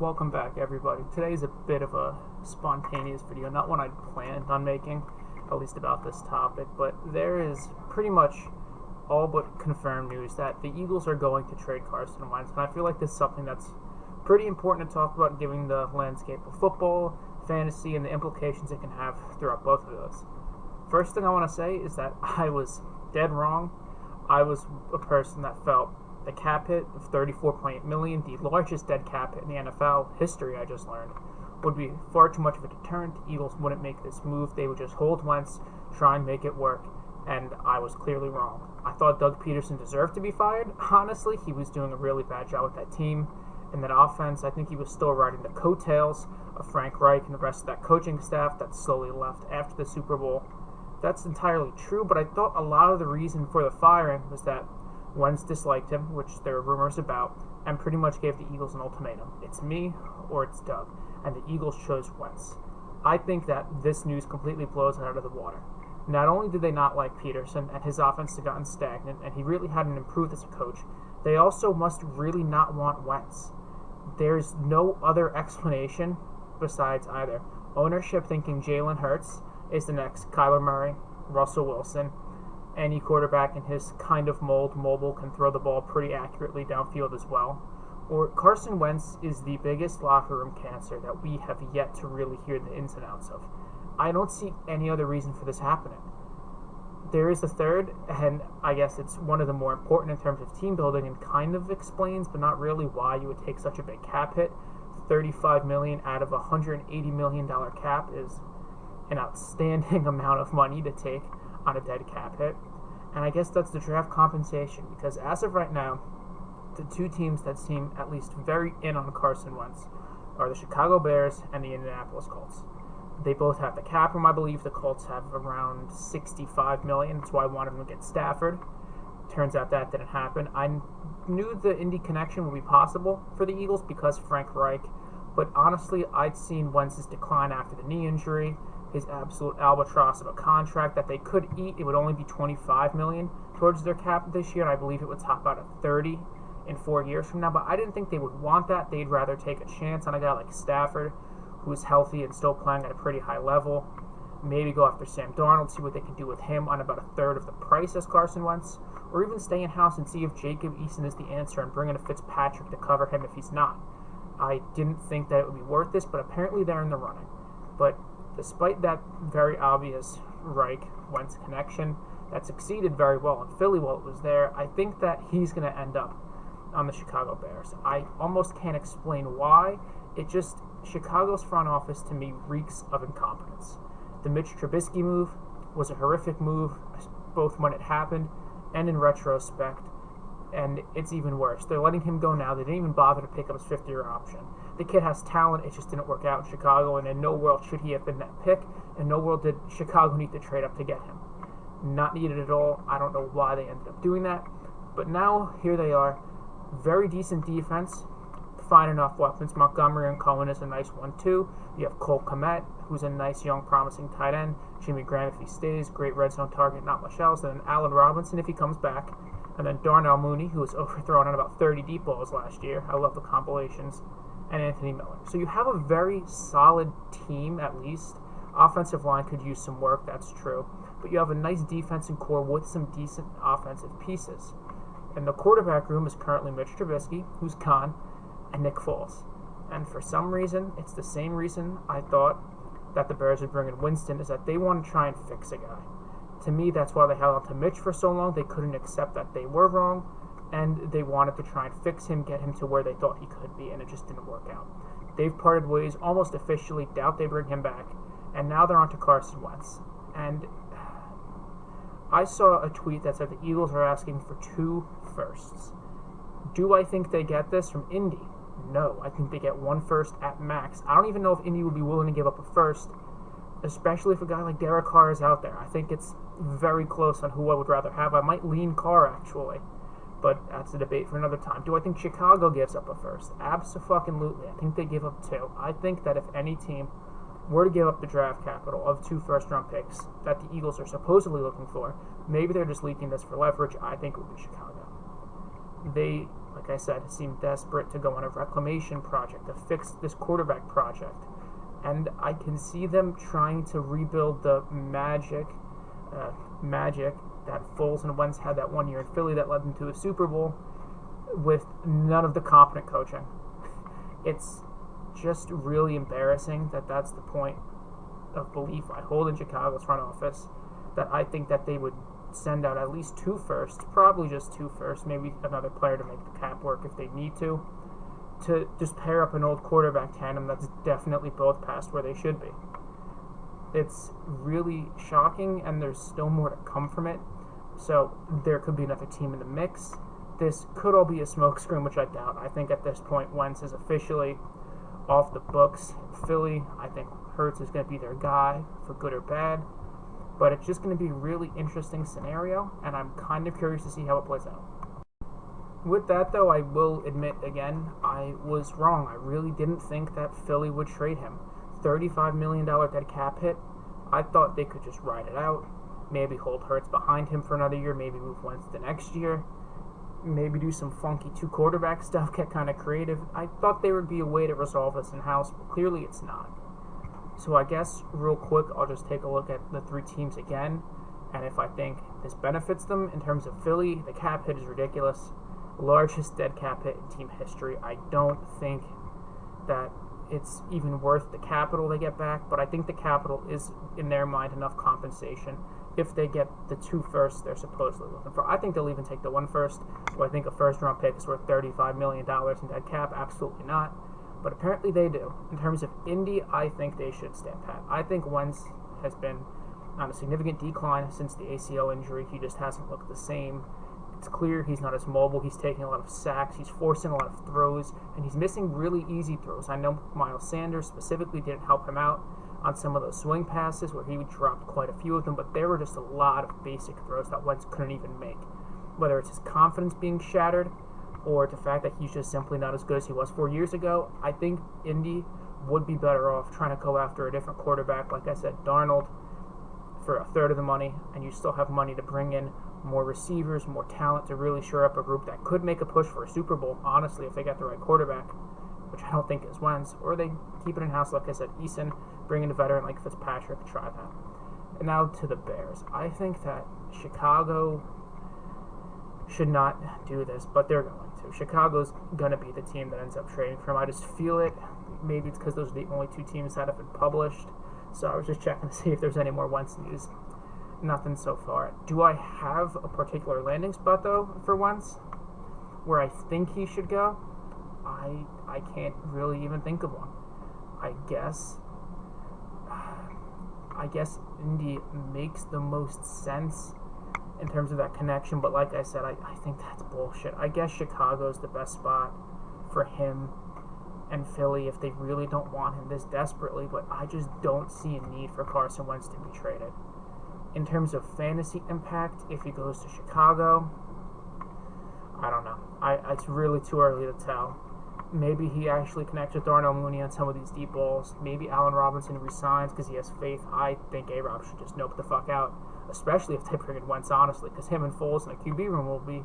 Welcome back, everybody. Today's a bit of a spontaneous video, not one I'd planned on making, at least about this topic, but there is pretty much all but confirmed news that the Eagles are going to trade Carson Wentz, and I feel like this is something that's pretty important to talk about given the landscape of football, fantasy, and the implications it can have throughout both of those. First thing I want to say is that I was dead wrong. I was a person that felt the cap hit of $34.8 million, the largest dead cap hit in the NFL history, I just learned, would be far too much of a deterrent. The Eagles wouldn't make this move. They would just hold Wentz, try and make it work, and I was clearly wrong. I thought Doug Peterson deserved to be fired. Honestly, he was doing a really bad job with that team and that offense. I think he was still riding the coattails of Frank Reich and the rest of that coaching staff that slowly left after the Super Bowl. That's entirely true, but I thought a lot of the reason for the firing was that Wentz disliked him, which there are rumors about, and pretty much gave the Eagles an ultimatum. It's me or it's Doug, and the Eagles chose Wentz. I think that this news completely blows it out of the water. Not only did they not like Peterson, and his offense had gotten stagnant, and he really hadn't improved as a coach, they also must really not want Wentz. There's no other explanation besides either ownership thinking Jalen Hurts is the next Kyler Murray, Russell Wilson, any quarterback in his kind of mold, mobile, can throw the ball pretty accurately downfield as well. Or Carson Wentz is the biggest locker room cancer that we have yet to really hear the ins and outs of. I don't see any other reason for this happening. There is a third, and I guess it's one of the more important in terms of team building and kind of explains, but not really, why you would take such a big cap hit. $35 million out of a $180 million cap is an outstanding amount of money to take on a dead cap hit. And I guess that's the draft compensation, because as of right now, the two teams that seem at least very in on Carson Wentz are the Chicago Bears and the Indianapolis Colts. They both have the cap room. I believe the Colts have around $65 million. That's why I wanted them to get Stafford. Turns out that didn't happen. I knew the Indy connection would be possible for the Eagles because Frank Reich, but honestly, I'd seen Wentz's decline after the knee injury, his absolute albatross of a contract that they could eat. It would only be $25 million towards their cap this year, and I believe it would top out at $30 in 4 years from now. But I didn't think they would want that. They'd rather take a chance on a guy like Stafford, who's healthy and still playing at a pretty high level. Maybe go after Sam Darnold, see what they can do with him on about a third of the price as Carson Wentz, or even stay in-house and see if Jacob Eason is the answer and bring in a Fitzpatrick to cover him if he's not. I didn't think that it would be worth this, but apparently they're in the running. But despite that very obvious Reich-Wentz connection that succeeded very well in Philly while it was there, I think that he's going to end up on the Chicago Bears. I almost can't explain why. Chicago's front office to me reeks of incompetence. The Mitch Trubisky move was a horrific move, both when it happened and in retrospect, and it's even worse. They're letting him go now. They didn't even bother to pick up his fifth-year option. The kid has talent. It just didn't work out in Chicago, and in no world should he have been that pick. In no world did Chicago need to trade up to get him. Not needed at all. I don't know why they ended up doing that. But now, here they are. Very decent defense. Fine enough weapons. Montgomery and Cohen is a nice one, too. You have Cole Kmet, who's a nice, young, promising tight end. Jimmy Graham, if he stays. Great red zone target, not much else. And then Allen Robinson, if he comes back. And then Darnell Mooney, who was overthrown on about 30 deep balls last year. I love the compilations. And Anthony Miller. So you have a very solid team, at least. Offensive line could use some work, that's true. But you have a nice defensive core with some decent offensive pieces. And the quarterback room is currently Mitch Trubisky, who's gone, and Nick Foles. And for some reason, it's the same reason I thought that the Bears would bring in Winston, is that they want to try and fix a guy. To me, that's why they held on to Mitch for so long. They couldn't accept that they were wrong, and they wanted to try and fix him, get him to where they thought he could be, and it just didn't work out. They've parted ways almost officially, doubt they bring him back, and now they're on to Carson Wentz. And I saw a tweet that said the Eagles are asking for 2 firsts. Do I think they get this from Indy? No, I think they get 1 first at max. I don't even know if Indy would be willing to give up a first, especially if a guy like Derek Carr is out there. I think it's very close on who I would rather have. I might lean Carr, actually. But that's a debate for another time. Do I think Chicago gives up a first? Abso-fucking-lutely. I think they give up 2. I think that if any team were to give up the draft capital of 2 first-round picks that the Eagles are supposedly looking for, maybe they're just leaking this for leverage. I think it would be Chicago. They like I said, seem desperate to go on a reclamation project, to fix this quarterback project. And I can see them trying to rebuild the magic that Foles and Wentz had that 1 year in Philly that led them to a Super Bowl with none of the competent coaching. It's just really embarrassing that that's the point of belief I hold in Chicago's front office, that I think that they would send out at least 2 firsts, probably just 2 firsts, maybe another player to make the cap work if they need to just pair up an old quarterback tandem that's definitely both past where they should be. It's really shocking, and there's still more to come from it. So there could be another team in the mix. This could all be a smokescreen, which I doubt. I think at this point, Wentz is officially off the books. Philly, I think Hurts is going to be their guy, for good or bad. But it's just going to be a really interesting scenario, and I'm kind of curious to see how it plays out. With that, though, I will admit again, I was wrong. I really didn't think that Philly would trade him. $35 million dead cap hit. I thought they could just ride it out, maybe hold Hurts behind him for another year, maybe move Wentz the next year, maybe do some funky 2-quarterback stuff, get kind of creative. I thought there would be a way to resolve this in-house, but clearly it's not. So I guess, real quick, I'll just take a look at the 3 teams again, and if I think this benefits them in terms of Philly, the cap hit is ridiculous. Largest dead cap hit in team history. I don't think that it's even worth the capital they get back, but I think the capital is, in their mind, enough compensation if they get the 2 firsts they're supposedly looking for. I think they'll even take the 1 first, or I think a first-round pick is worth $35 million in dead cap. Absolutely not. But apparently they do. In terms of Indy, I think they should stand pat. I think Wentz has been on a significant decline since the ACL injury. He just hasn't looked the same. It's clear he's not as mobile. He's taking a lot of sacks. He's forcing a lot of throws, and he's missing really easy throws. I know Miles Sanders specifically didn't help him out on some of those swing passes where he dropped quite a few of them, but there were just a lot of basic throws that Wentz couldn't even make. Whether it's his confidence being shattered or the fact that he's just simply not as good as he was 4 years ago, I think Indy would be better off trying to go after a different quarterback. Like I said, Darnold for a third of the money, and you still have money to bring in more receivers, more talent to really shore up a group that could make a push for a Super Bowl, honestly, if they got the right quarterback, which I don't think is Wentz, or they keep it in-house, like I said, Eason, bring in a veteran like Fitzpatrick, try that. And now to the Bears. I think that Chicago should not do this, but they're going to. Chicago's going to be the team that ends up trading for him. I just feel it. Maybe it's because those are the only 2 teams that have been published, so I was just checking to see if there's any more Wentz news. Nothing so far. Do I have a particular landing spot, though, for Wentz, where I think he should go? I can't really even think of one. I guess Indy makes the most sense in terms of that connection, but like I said, I think that's bullshit. I guess Chicago's the best spot for him and Philly if they really don't want him this desperately, but I just don't see a need for Carson Wentz to be traded. In terms of fantasy impact, if he goes to Chicago, I don't know. It's really too early to tell. Maybe he actually connects with Darnell Mooney on some of these deep balls. Maybe Allen Robinson resigns because he has faith. I think A-Rob should just nope the fuck out, especially if they bring in Wentz, honestly, because him and Foles in the QB room will be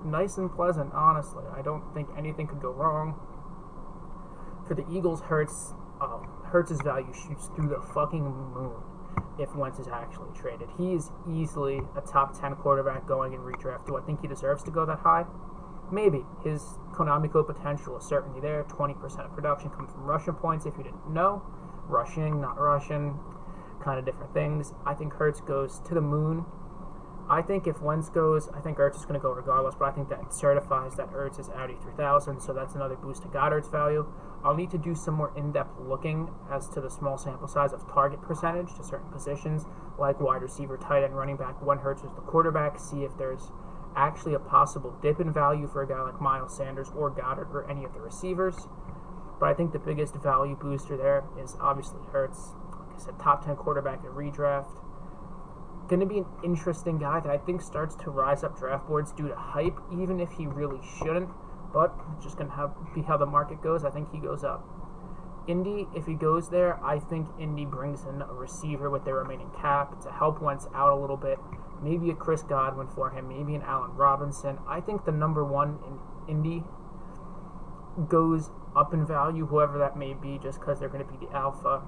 nice and pleasant, honestly. I don't think anything could go wrong. For the Eagles, Hurts' value shoots through the fucking moon if Wentz is actually traded. He is easily a top 10 quarterback going in redraft. Do I think he deserves to go that high? Maybe. His Konamiko potential is certainly there. 20% of production comes from rushing points, if you didn't know. Rushing, not rushing, kind of different things. I think Hurts goes to the moon. I think if Wentz goes, I think Hurts is going to go regardless, but I think that certifies that Hurts is Audi 3000, so that's another boost to Goddard's value. I'll need to do some more in-depth looking as to the small sample size of target percentage to certain positions, like wide receiver, tight end, running back, when Hurts is the quarterback, see if there's actually a possible dip in value for a guy like Miles Sanders or Goddard or any of the receivers. But I think the biggest value booster there is obviously Hurts. Like I said, top 10 quarterback in redraft. Going to be an interesting guy that I think starts to rise up draft boards due to hype, even if he really shouldn't. But it's just going to be how the market goes. I think he goes up. Indy, if he goes there, I think Indy brings in a receiver with their remaining cap to help Wentz out a little bit. Maybe a Chris Godwin for him, maybe an Allen Robinson. I think the number one in Indy goes up in value, whoever that may be, just because they're going to be the alpha.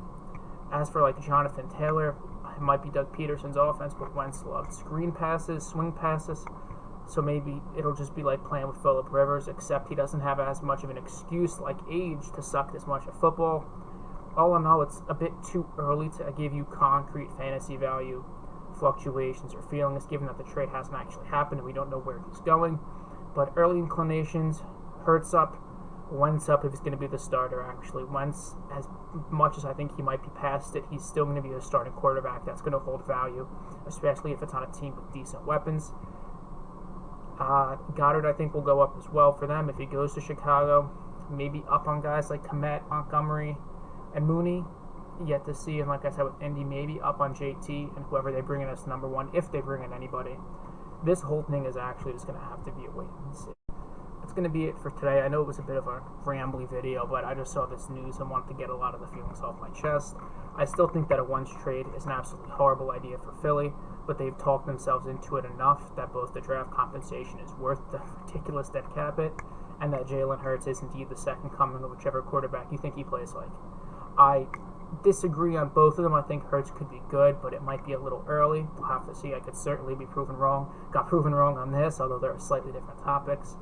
As for like Jonathan Taylor, it might be Doug Peterson's offense, but Wentz loved screen passes, swing passes, so maybe it'll just be like playing with Phillip Rivers, except he doesn't have as much of an excuse like age to suck this much at football. All in all, it's a bit too early to give you concrete fantasy value fluctuations or feelings, given that the trade hasn't actually happened and we don't know where he's going. But early inclinations, Hurts up, Wentz up if he's going to be the starter, actually. Wentz, as much as I think he might be past it, he's still going to be a starting quarterback that's going to hold value, especially if it's on a team with decent weapons. Goddard, I think, will go up as well for them if he goes to Chicago. Maybe up on guys like Kmet, Montgomery, and Mooney. Yet to see, and like I said with Indy, maybe up on JT and whoever they bring in as number one, if they bring in anybody. This whole thing is actually just going to have to be a wait and see. That's going to be it for today. I know it was a bit of a rambly video, but I just saw this news and wanted to get a lot of the feelings off my chest. I still think that a Wentz trade is an absolutely horrible idea for Philly, but they've talked themselves into it enough that both the draft compensation is worth the ridiculous dead cap hit, and that Jalen Hurts is indeed the second coming of whichever quarterback you think he plays like. I disagree on both of them. I think Hurts could be good, but it might be a little early. We'll have to see. I could certainly be proven wrong. Got proven wrong on this, although there are slightly different topics.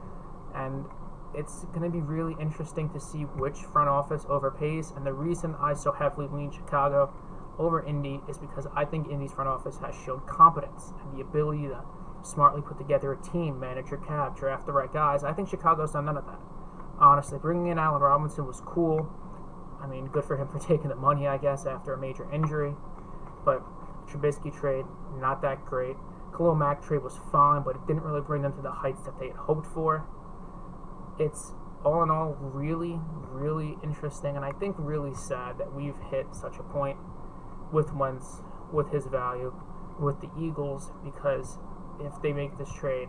And it's going to be really interesting to see which front office overpays. And the reason I so heavily lean Chicago over Indy is because I think Indy's front office has shown competence and the ability to smartly put together a team, manage your cap, draft the right guys. I think Chicago's done none of that. Honestly, bringing in Allen Robinson was cool. I mean, good for him for taking the money, I guess, after a major injury. But Trubisky trade, not that great. Khalil Mack trade was fine, but it didn't really bring them to the heights that they had hoped for. It's, all in all, really, really interesting, and I think really sad that we've hit such a point with Wentz, with his value, with the Eagles, because if they make this trade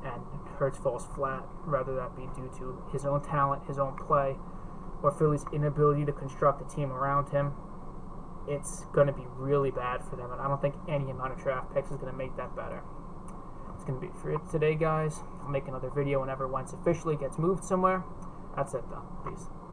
and Hurts falls flat, whether that be due to his own talent, his own play, or Philly's inability to construct a team around him, it's going to be really bad for them, and I don't think any amount of draft picks is going to make that better. It's going to be it for today, guys. I'll make another video whenever Wentz officially gets moved somewhere. That's it, though. Peace.